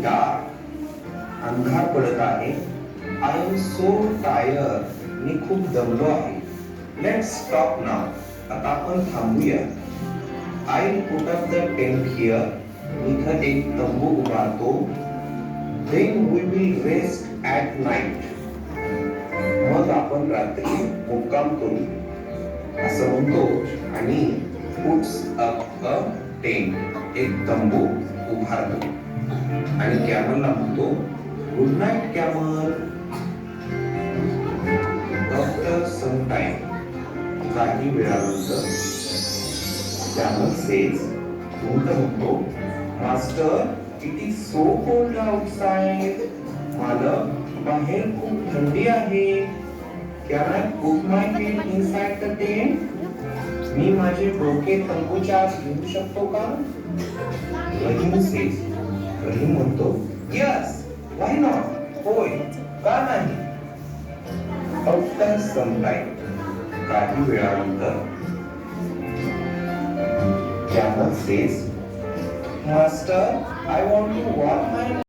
Dark, अंधार पडत आहे. आय एम सो टायर, मी खूप दमलो आहे. लेट्स स्टॉप नाव, आता आपण थांबूया. I put up the tent here, मी इथं एक तंबू उभारतो. Then we will rest at night, मग आपण रात्री मुक्काम करू, असं म्हणतो आणि पुट्स अप अ टेंट, एक तंबू उभारतो आणि कॅमलला म्हणतो good night camel. After some time, काही वेळानंतर कॅमल सेज, उंट म्हणतो master it is so cold outside, मालक बाहेर खूप थंडी आहे. Can I put my head inside the tent, मी माझे डोके तंबूच्या आत घेऊ शकतो का? रहीम सेज, रहीम म्हणतो यस व्हाय नॉट, होय का नाही. आफ्टर सम टाइम, काही वेळानंतर camel says master I want to warm my